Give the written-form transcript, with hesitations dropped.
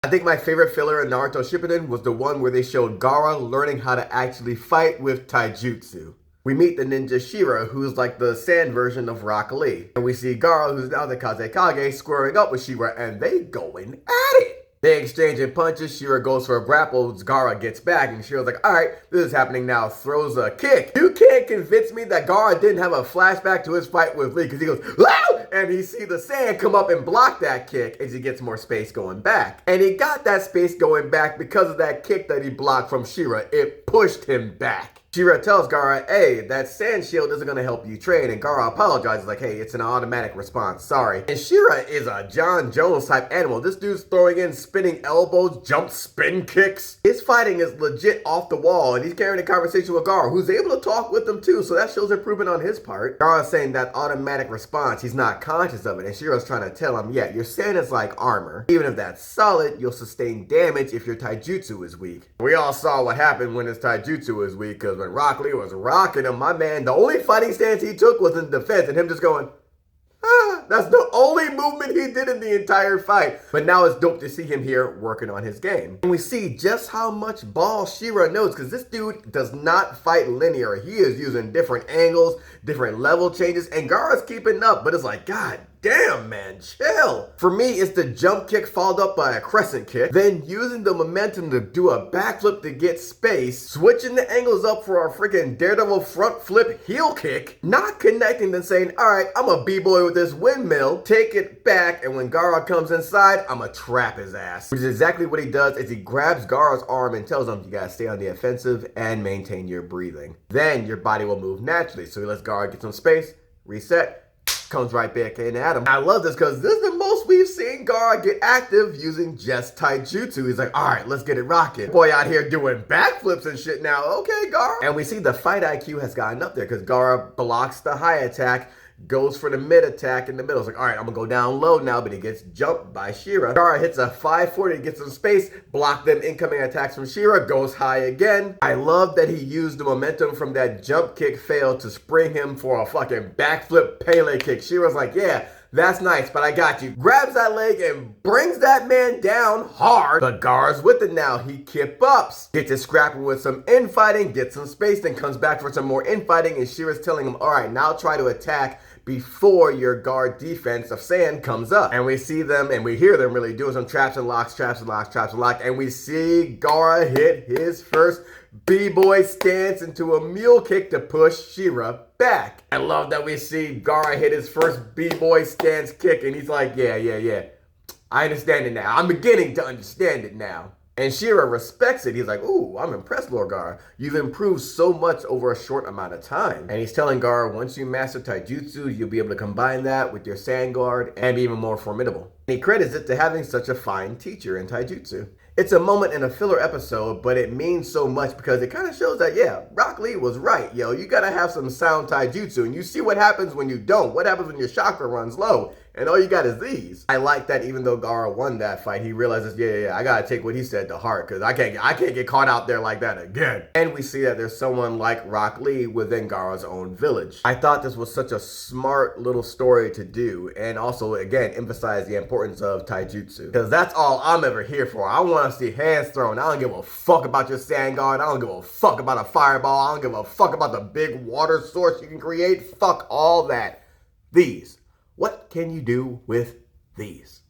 I think my favorite filler in Naruto Shippuden was the one where they showed Gaara learning how to actually fight with taijutsu. We meet the ninja Shira, who's like the sand version of Rock Lee. And we see Gaara, who's now the Kazekage, squaring up with Shira, and they going at it. They exchanging punches, Shira goes for a grapple, Gaara gets back, and Shira's like, alright, this is happening now, throws a kick. You can't convince me that Gaara didn't have a flashback to his fight with Lee, because he goes, wow! And he see the sand come up and block that kick as he gets more space going back. And he got that space going back because of that kick that he blocked from Shira. It pushed him back. Shira tells Gaara, hey, that sand shield isn't going to help you train. And Gaara apologizes like, hey, it's an automatic response. Sorry. And Shira is a John Jones type animal. This dude's throwing in spinning elbows, jump spin kicks. His fighting is legit off the wall. And he's carrying a conversation with Gaara, who's able to talk with him too. So that shows improvement on his part. Gaara's saying that automatic response, he's not conscious of it. And Shira's trying to tell him, yeah, your sand is like armor. Even if that's solid, you'll sustain damage if your taijutsu is weak. We all saw what happened when his taijutsu is weak, because when Rock Lee was rocking him, my man, the only fighting stance he took was in defense, and him just going, that's the only movement he did in the entire fight. But now it's dope to see him here working on his game. And we see just how much ball Shira knows, because this dude does not fight linear. He is using different angles, different level changes, and Gaara's keeping up, but it's like, God damn, man, chill. For me, it's the jump kick followed up by a crescent kick, then using the momentum to do a backflip to get space, switching the angles up for a freaking Daredevil front flip heel kick, not connecting, then saying, all right, I'm a b-boy with this windmill, take it back, and when Gaara comes inside, I'm gonna trap his ass. Which is exactly what he does, is he grabs Gaara's arm and tells him, you gotta stay on the offensive and maintain your breathing. Then your body will move naturally. So he lets Gaara get some space, reset, comes right back in at him. I love this because this is the most we've seen Gaara get active using just taijutsu. He's like, all right, let's get it rocking. Boy out here doing backflips and shit now. Okay, Gaara. And we see the fight IQ has gotten up there because Gaara blocks the high attack, goes for the mid attack in the middle. It's like, all right, I'm gonna go down low now, but he gets jumped by Shira. Gaara hits a 540, gets some space, block them incoming attacks from Shira, goes high again. I love that he used the momentum from that jump kick fail to spring him for a fucking backflip Pele kick. Shira's like, yeah, that's nice, but I got you. Grabs that leg and brings that man down hard. But Gaara's with it now. He kip ups. Gets it scrapping with some infighting, gets some space, then comes back for some more infighting, and Shira's telling him, all right, now try to attack before your guard defense of sand comes up. And we see them and we hear them really doing some traps and locks, traps and locks, traps and locks. And we see Gaara hit his first b-boy stance into a mule kick to push Shira back. I love that we see Gaara hit his first b-boy stance kick and he's like, yeah. I understand it now. I'm beginning to understand it now. And Shira respects it. He's like, ooh, I'm impressed, Lord Gaara. You've improved so much over a short amount of time. And he's telling Gaara, once you master taijutsu, you'll be able to combine that with your sand guard and be even more formidable. And he credits it to having such a fine teacher in taijutsu. It's a moment in a filler episode, but it means so much because it kind of shows that, yeah, Rock Lee was right. Yo, you gotta have some sound taijutsu, and you see what happens when you don't. What happens when your chakra runs low, and all you got is these. I like that even though Gaara won that fight, he realizes, yeah, I gotta take what he said to heart, because I can't get caught out there like that again. And we see that there's someone like Rock Lee within Gaara's own village. I thought this was such a smart little story to do, and also, again, emphasize the importance of taijutsu, because that's all I'm ever here for. I want to see hands thrown. I don't give a fuck about your sand guard. I don't give a fuck about a fireball. I don't give a fuck about the big water source you can create. Fuck all that. These. What can you do with these?